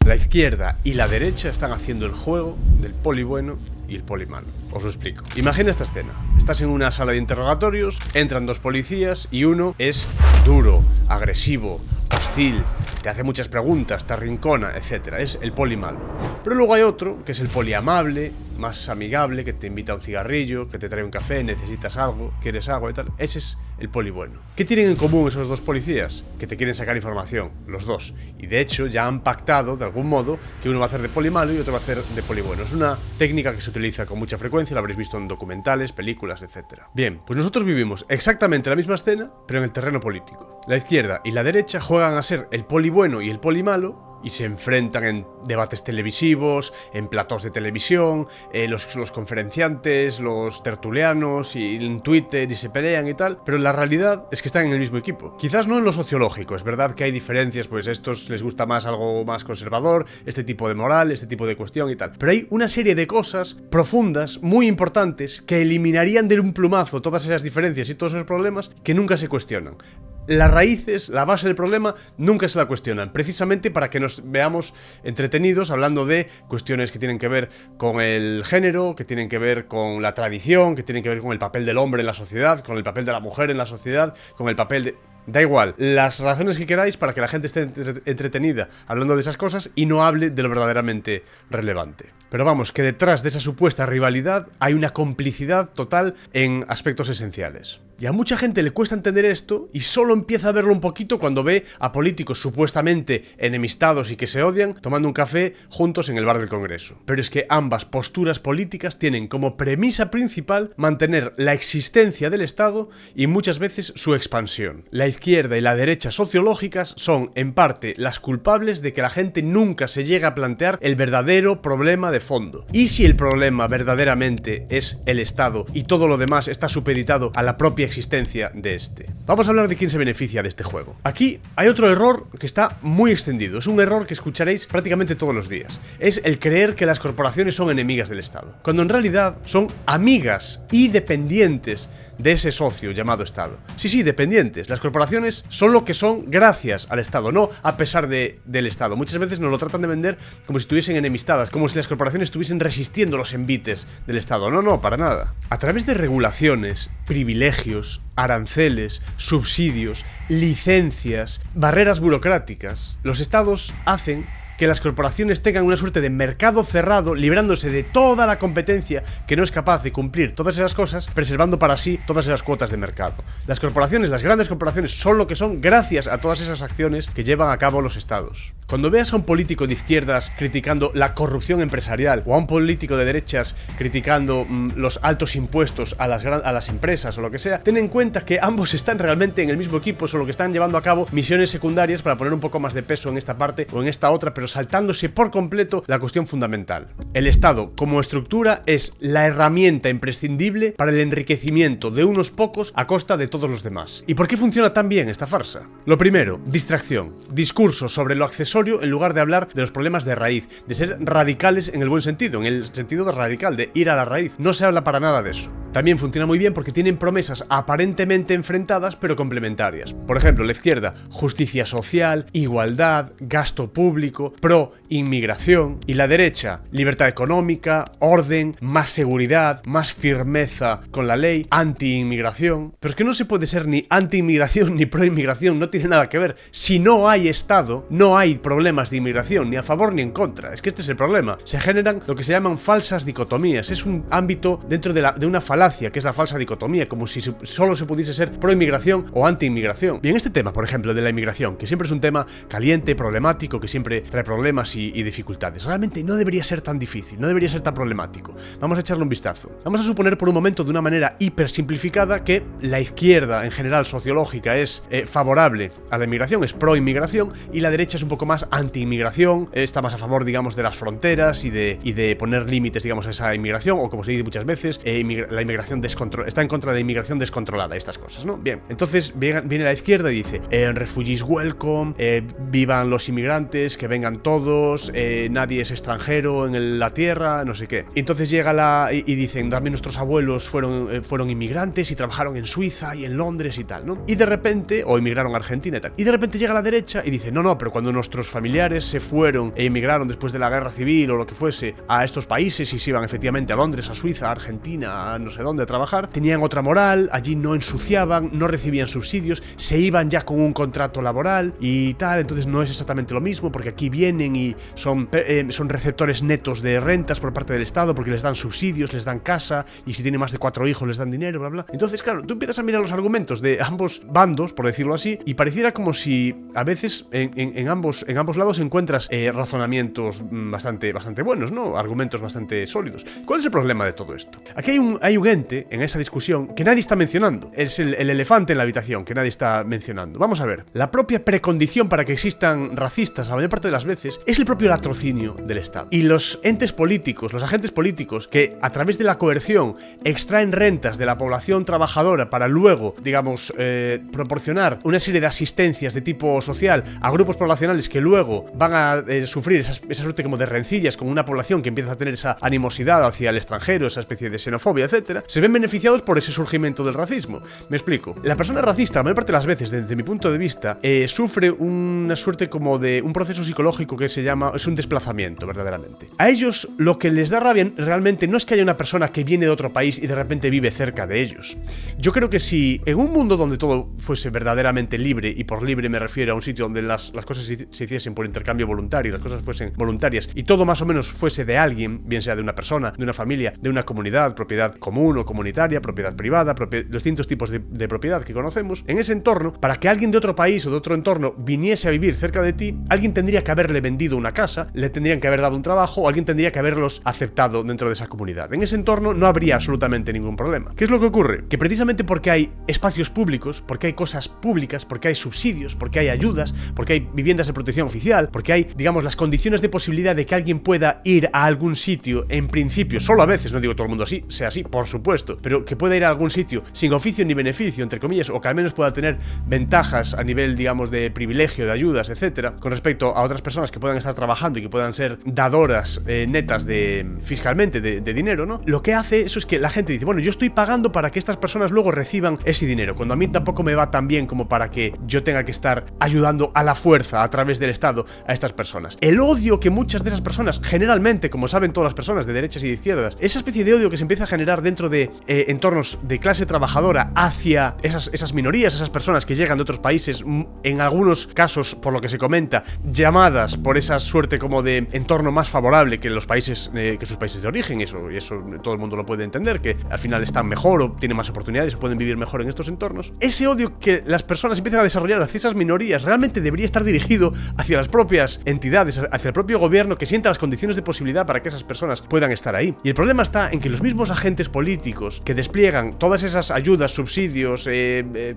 La izquierda y la derecha están haciendo el juego del poli bueno y el poli malo. Os lo explico. Imagina esta escena. Estás en una sala de interrogatorios, entran dos policías y uno es duro, agresivo, hostil, te hace muchas preguntas, te arrincona, etc. Es el poli malo. Pero luego hay otro, que es el poli amable, más amigable, que te invita a un cigarrillo, que te trae un café, necesitas algo, quieres algo y tal. Ese es el poli bueno. ¿Qué tienen en común esos dos policías? Que te quieren sacar información, los dos. Y de hecho ya han pactado, de algún modo, que uno va a hacer de poli malo y otro va a hacer de poli bueno. Es una técnica que se utiliza con mucha frecuencia, la habréis visto en documentales, películas, etc. Bien, pues nosotros vivimos exactamente la misma escena, pero en el terreno político. La izquierda y la derecha juegan a ser el poli bueno y el poli malo, y se enfrentan en debates televisivos, en platós de televisión, los conferenciantes, los tertulianos, y en Twitter, y se pelean y tal, pero la realidad es que están en el mismo equipo. Quizás no en lo sociológico, es verdad que hay diferencias, pues a estos les gusta más algo más conservador, este tipo de moral, este tipo de cuestión y tal, pero hay una serie de cosas profundas, muy importantes, que eliminarían de un plumazo todas esas diferencias y todos esos problemas que nunca se cuestionan. Las raíces, la base del problema, nunca se la cuestionan, precisamente para que nos veamos entretenidos hablando de cuestiones que tienen que ver con el género, que tienen que ver con la tradición, que tienen que ver con el papel del hombre en la sociedad, con el papel de la mujer en la sociedad, con el papel de... Da igual, las razones que queráis para que la gente esté entretenida hablando de esas cosas y no hable de lo verdaderamente relevante. Pero vamos, que detrás de esa supuesta rivalidad hay una complicidad total en aspectos esenciales. Y a mucha gente le cuesta entender esto y solo empieza a verlo un poquito cuando ve a políticos supuestamente enemistados y que se odian tomando un café juntos en el bar del Congreso. Pero es que ambas posturas políticas tienen como premisa principal mantener la existencia del Estado y muchas veces su expansión. La izquierda y la derecha sociológicas son, en parte, las culpables de que la gente nunca se llegue a plantear el verdadero problema de fondo. ¿Y si el problema verdaderamente es el Estado y todo lo demás está supeditado a la propia existencia de este? Vamos a hablar de quién se beneficia de este juego. Aquí hay otro error que está muy extendido. Es un error que escucharéis prácticamente todos los días. Es el creer que las corporaciones son enemigas del Estado, cuando en realidad son amigas y dependientes de ese socio llamado Estado. Sí, dependientes. Las corporaciones son lo que son gracias al Estado, no a pesar del Estado. Muchas veces nos lo tratan de vender como si estuviesen enemistadas, como si las corporaciones estuviesen resistiendo los envites del Estado. No, para nada. A través de regulaciones, privilegios, aranceles, subsidios, licencias, barreras burocráticas, los Estados hacen que las corporaciones tengan una suerte de mercado cerrado, librándose de toda la competencia que no es capaz de cumplir todas esas cosas, preservando para sí todas esas cuotas de mercado. Las corporaciones, las grandes corporaciones, son lo que son gracias a todas esas acciones que llevan a cabo los estados. Cuando veas a un político de izquierdas criticando la corrupción empresarial o a un político de derechas criticando los altos impuestos a las empresas o lo que sea, ten en cuenta que ambos están realmente en el mismo equipo, solo que están llevando a cabo misiones secundarias para poner un poco más de peso en esta parte o en esta otra, pero saltándose por completo la cuestión fundamental. El Estado, como estructura, es la herramienta imprescindible para el enriquecimiento de unos pocos a costa de todos los demás. ¿Y por qué funciona tan bien esta farsa? Lo primero, distracción. Discurso sobre lo accesorio en lugar de hablar de los problemas de raíz, de ser radicales en el buen sentido, en el sentido de radical, de ir a la raíz. No se habla para nada de eso. También funciona muy bien porque tienen promesas aparentemente enfrentadas pero complementarias. Por ejemplo, la izquierda, justicia social, igualdad, gasto público, pro inmigración, y la derecha, libertad económica, orden, más seguridad, más firmeza con la ley, anti-inmigración. Pero es que no se puede ser ni anti-inmigración ni pro-inmigración, no tiene nada que ver. Si no hay Estado, no hay problemas de inmigración, ni a favor ni en contra. Es que este es el problema. Se generan lo que se llaman falsas dicotomías. Es un ámbito dentro de una falacia, que es la falsa dicotomía, como si solo se pudiese ser pro-inmigración o anti-inmigración. Y en este tema, por ejemplo, de la inmigración, que siempre es un tema caliente, problemático, que siempre trae problemas y dificultades, realmente no debería ser tan difícil, no debería ser tan problemático. Vamos a echarle un vistazo. Vamos a suponer por un momento, de una manera hiper simplificada, que la izquierda en general sociológica es favorable a la inmigración, es pro-inmigración, y la derecha es un poco más anti-inmigración, está más a favor, digamos, de las fronteras y de poner límites, digamos, a esa inmigración, o como se dice muchas veces, la inmigración está en contra de la inmigración descontrolada y estas cosas, ¿no? Bien, entonces viene la izquierda y dice refugees welcome, vivan los inmigrantes, que vengan todos, nadie es extranjero en la tierra, no sé qué. Y entonces llega y dicen, también nuestros abuelos fueron inmigrantes y trabajaron en Suiza y en Londres y tal, ¿no? Y de repente, o emigraron a Argentina y tal, y de repente llega la derecha y dice, no, pero cuando nuestros familiares se fueron e emigraron después de la guerra civil o lo que fuese a estos países y se iban efectivamente a Londres, a Suiza, a Argentina, a no sé dónde a trabajar, tenían otra moral, allí no ensuciaban, no recibían subsidios, se iban ya con un contrato laboral y tal, entonces no es exactamente lo mismo porque aquí vienen y son receptores netos de rentas por parte del Estado porque les dan subsidios, les dan casa y si tienen más de 4 hijos les dan dinero, bla, bla. Entonces, claro, tú empiezas a mirar los argumentos de ambos bandos, por decirlo así, y pareciera como si a veces en ambos lados encuentras razonamientos bastante buenos, ¿no? Argumentos bastante sólidos. ¿Cuál es el problema de todo esto? Aquí hay un ente en esa discusión que nadie está mencionando. Es el elefante en la habitación que nadie está mencionando. Vamos a ver. La propia precondición para que existan racistas, la mayor parte de las veces, es el propio latrocinio del Estado. Y los entes políticos, los agentes políticos, que a través de la coerción extraen rentas de la población trabajadora para luego, digamos, proporcionar una serie de asistencias de tipo social a grupos poblacionales que luego van a sufrir esa suerte como de rencillas con una población que empieza a tener esa animosidad hacia el extranjero, esa especie de xenofobia, etcétera, se ven beneficiados por ese surgimiento del racismo. Me explico. La persona racista, la mayor parte de las veces, desde mi punto de vista, sufre una suerte como de un proceso psicológico que es un desplazamiento, verdaderamente. A ellos lo que les da rabia realmente no es que haya una persona que viene de otro país y de repente vive cerca de ellos. Yo creo que si en un mundo donde todo fuese verdaderamente libre, y por libre me refiero a un sitio donde las cosas se hiciesen por intercambio voluntario, las cosas fuesen voluntarias y todo más o menos fuese de alguien, bien sea de una persona, de una familia, de una comunidad, propiedad común o comunitaria, propiedad privada, distintos tipos de propiedad que conocemos, en ese entorno, para que alguien de otro país o de otro entorno viniese a vivir cerca de ti, alguien tendría que haberle vendido una casa, le tendrían que haber dado un trabajo o alguien tendría que haberlos aceptado dentro de esa comunidad. En ese entorno no habría absolutamente ningún problema. ¿Qué es lo que ocurre? Que precisamente porque hay espacios públicos, porque hay cosas públicas, porque hay subsidios, porque hay ayudas, porque hay viviendas de protección oficial, porque hay, digamos, las condiciones de posibilidad de que alguien pueda ir a algún sitio, en principio, solo a veces, no digo todo el mundo así, sea así, por supuesto, pero que pueda ir a algún sitio sin oficio ni beneficio, entre comillas, o que al menos pueda tener ventajas a nivel, digamos, de privilegio, de ayudas, etcétera, con respecto a otras personas que puedan estar trabajando y que puedan ser dadoras netas fiscalmente de dinero, ¿no? Lo que hace eso es que la gente dice, bueno, yo estoy pagando para que estas personas luego reciban ese dinero, cuando a mí tampoco me va tan bien como para que yo tenga que estar ayudando a la fuerza a través del Estado a estas personas. El odio que muchas de esas personas, generalmente, como saben todas las personas de derechas y de izquierdas, esa especie de odio que se empieza a generar dentro de entornos de clase trabajadora hacia esas minorías, esas personas que llegan de otros países, en algunos casos, por lo que se comenta, llamadas por esa suerte como de entorno más favorable que los países, que sus países de origen, y eso todo el mundo lo puede entender, que al final están mejor o tienen más oportunidades o pueden vivir mejor en estos entornos. Ese odio que las personas empiezan a desarrollar hacia esas minorías realmente debería estar dirigido hacia las propias entidades, hacia el propio gobierno que sienta las condiciones de posibilidad para que esas personas puedan estar ahí. Y el problema está en que los mismos agentes políticos que despliegan todas esas ayudas, subsidios,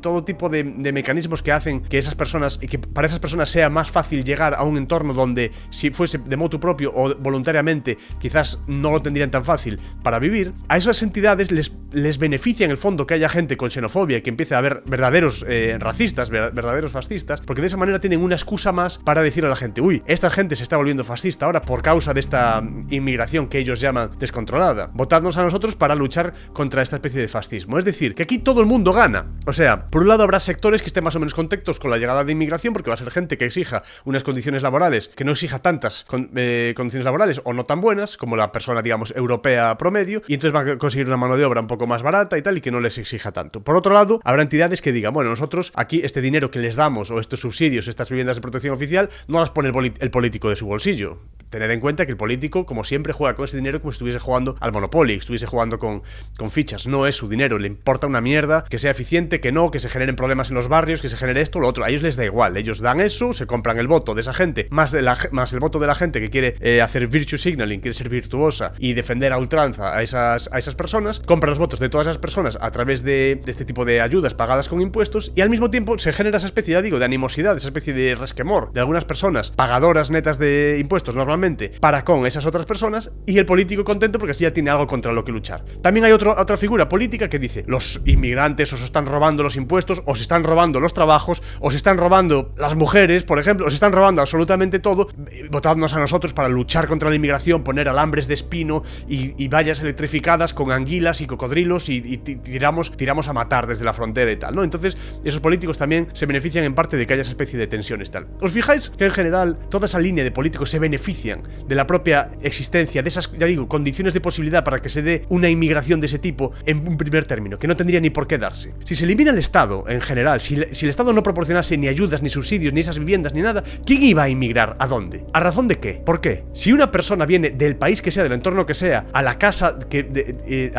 todo tipo de mecanismos que hacen que esas personas, y que para esas personas sea más fácil llegar a un entorno donde, si fuese de motu propio o voluntariamente, quizás no lo tendrían tan fácil para vivir, a esas entidades les beneficia en el fondo que haya gente con xenofobia y que empiece a haber verdaderos racistas, verdaderos fascistas, porque de esa manera tienen una excusa más para decir a la gente, uy, esta gente se está volviendo fascista ahora por causa de esta inmigración que ellos llaman descontrolada. Votadnos a nosotros para luchar contra esta especie de fascismo. Es decir, que aquí todo el mundo gana. O sea, por un lado habrá sectores que estén más o menos contentos con la llegada de inmigración, porque va a ser gente que exija unas condiciones laborales, que no exija tantas condiciones laborales o no tan buenas como la persona, digamos, europea promedio, y entonces van a conseguir una mano de obra un poco más barata y tal, y que no les exija tanto. Por otro lado, habrá entidades que digan, bueno, nosotros aquí este dinero que les damos o estos subsidios, estas viviendas de protección oficial, no las pone el político de su bolsillo. Tened en cuenta que el político, como siempre, juega con ese dinero como si estuviese jugando al Monopoly, estuviese jugando con fichas. No es su dinero, le importa una mierda que sea eficiente, que no, que se generen problemas en los barrios, que se genere esto o lo otro. A ellos les da igual, ellos dan eso, se compran el voto de esa gente, más el voto de la gente que quiere hacer virtue signaling, quiere ser virtuosa y defender a ultranza a esas personas, compran los votos de todas esas personas a través de este tipo de ayudas pagadas con impuestos, y al mismo tiempo se genera esa especie, ya digo, de animosidad, esa especie de resquemor de algunas personas pagadoras netas de impuestos normalmente, naturalmente, para con esas otras personas, y el político contento porque así ya tiene algo contra lo que luchar. También hay otra figura política que dice: los inmigrantes os están robando los impuestos, os están robando los trabajos, os están robando las mujeres, por ejemplo, os están robando absolutamente todo, votadnos a nosotros para luchar contra la inmigración, poner alambres de espino y vallas electrificadas con anguilas y cocodrilos y tiramos a matar desde la frontera y tal, ¿no? Entonces, esos políticos también se benefician en parte de que haya esa especie de tensiones tal. ¿Os fijáis que en general toda esa línea de políticos se benefician de la propia existencia de esas, ya digo, condiciones de posibilidad para que se dé una inmigración de ese tipo en un primer término, que no tendría ni por qué darse? Si se elimina el Estado en general, si el Estado no proporcionase ni ayudas, ni subsidios, ni esas viviendas, ni nada, ¿quién iba a inmigrar? ¿A dónde? ¿A razón de qué? ¿Por qué? Si una persona viene del país que sea, del entorno que sea, a la casa que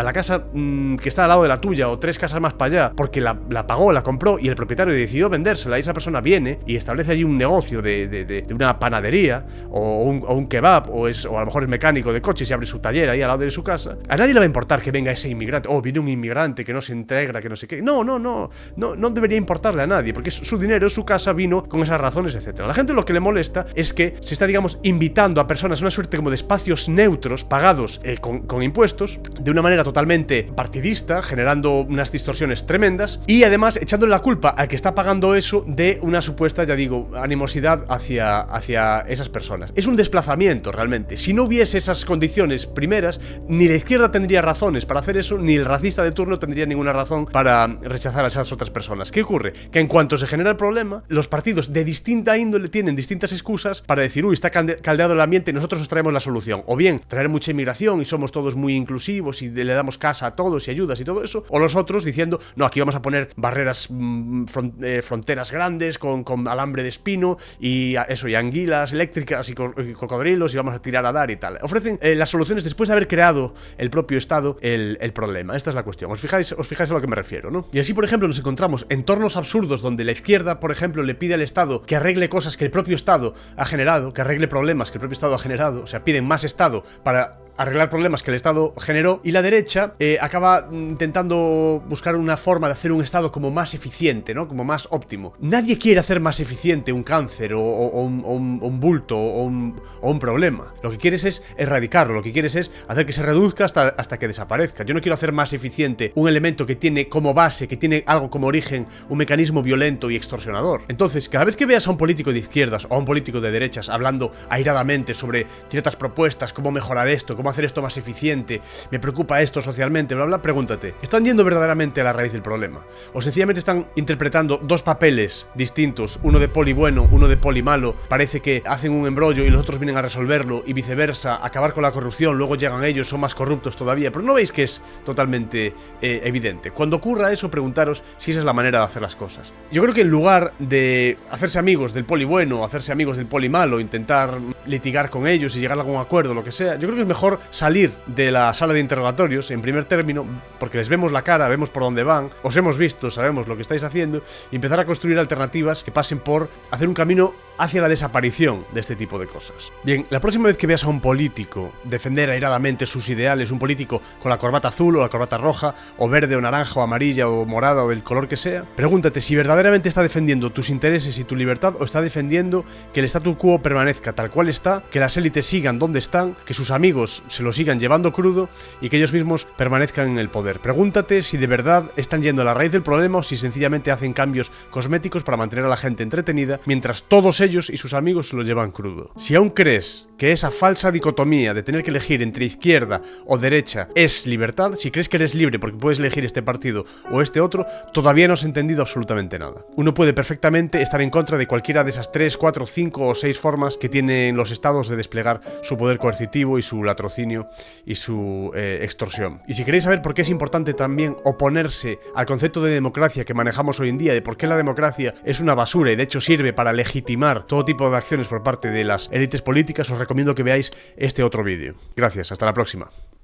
está al lado de la tuya o 3 casas más para allá, porque la pagó, la compró y el propietario decidió vendérsela, y esa persona viene y establece allí un negocio de una panadería o un kebab o a lo mejor es mecánico de coches y abre su taller ahí al lado de su casa, a nadie le va a importar que venga ese inmigrante. Viene un inmigrante que no se integra, que no sé qué. No debería importarle a nadie, porque es su dinero, su casa, vino con esas razones, etcétera. A la gente lo que le molesta es que se está, digamos, invitando a personas a una suerte como de espacios neutros pagados con impuestos de una manera totalmente partidista, generando unas distorsiones tremendas y además echándole la culpa al que está pagando eso de una supuesta, ya digo, animosidad hacia esas personas. Es un desplazamiento realmente. Si no hubiese esas condiciones primeras, ni la izquierda tendría razones para hacer eso, ni el racista de turno tendría ninguna razón para rechazar a esas otras personas. ¿Qué ocurre? Que en cuanto se genera el problema, los partidos de distinta índole tienen distintas excusas para decir: uy, está caldeado el ambiente, nosotros os traemos la solución. O bien, traer mucha inmigración y somos todos muy inclusivos y le damos casa a todos y ayudas y todo eso. O los otros diciendo: no, aquí vamos a poner barreras, fronteras grandes con alambre de espino y anguilas eléctricas y cocodrilos y vamos a tirar a dar y tal. Ofrecen las soluciones después de haber creado el propio Estado el problema. Esta es la cuestión. ¿Os fijáis a lo que me refiero, no? Y así, por ejemplo, nos encontramos entornos absurdos donde la izquierda, por ejemplo, le pide al Estado que arregle cosas que el propio Estado ha generado, que arregle problemas que el propio Estado ha generado. O sea, piden más Estado para arreglar problemas que el Estado generó, y la derecha acaba intentando buscar una forma de hacer un Estado como más eficiente, ¿no? Como más óptimo. Nadie quiere hacer más eficiente un cáncer o un bulto o un problema. Lo que quieres es erradicarlo, lo que quieres es hacer que se reduzca hasta que desaparezca. Yo no quiero hacer más eficiente un elemento que tiene como base, que tiene algo como origen, un mecanismo violento y extorsionador. Entonces, cada vez que veas a un político de izquierdas o a un político de derechas hablando airadamente sobre ciertas propuestas, cómo mejorar esto, cómo hacer esto más eficiente, me preocupa esto socialmente, bla bla, pregúntate: ¿están yendo verdaderamente a la raíz del problema? ¿O sencillamente están interpretando dos papeles distintos, uno de poli bueno, uno de poli malo? Parece que hacen un embrollo y los otros vienen a resolverlo, y viceversa, acabar con la corrupción, luego llegan ellos, son más corruptos todavía. Pero no veis que es totalmente evidente. Cuando ocurra eso, preguntaros si esa es la manera de hacer las cosas. Yo creo que en lugar de hacerse amigos del poli bueno, hacerse amigos del poli malo, intentar litigar con ellos y llegar a algún acuerdo, lo que sea, yo creo que es mejor salir de la sala de interrogatorios en primer término, porque les vemos la cara, vemos por dónde van, os hemos visto, sabemos lo que estáis haciendo, y empezar a construir alternativas que pasen por hacer un camino hacia la desaparición de este tipo de cosas. Bien, la próxima vez que veas a un político defender airadamente sus ideales, un político con la corbata azul o la corbata roja, o verde o naranja o amarilla o morada o del color que sea, pregúntate si verdaderamente está defendiendo tus intereses y tu libertad, o está defendiendo que el statu quo permanezca tal cual está, que las élites sigan donde están, que sus amigos se lo sigan llevando crudo y que ellos mismos permanezcan en el poder. Pregúntate si de verdad están yendo a la raíz del problema o si sencillamente hacen cambios cosméticos para mantener a la gente entretenida mientras todos ellos y sus amigos se lo llevan crudo. Si aún crees que esa falsa dicotomía de tener que elegir entre izquierda o derecha es libertad, si crees que eres libre porque puedes elegir este partido o este otro, todavía no has entendido absolutamente nada. Uno puede perfectamente estar en contra de cualquiera de esas 3, 4, 5 o 6 formas que tienen los estados de desplegar su poder coercitivo y su latrocinio y su extorsión. Y si queréis saber por qué es importante también oponerse al concepto de democracia que manejamos hoy en día, de por qué la democracia es una basura y de hecho sirve para legitimar todo tipo de acciones por parte de las élites políticas, os recomiendo que veáis este otro vídeo. Gracias, hasta la próxima.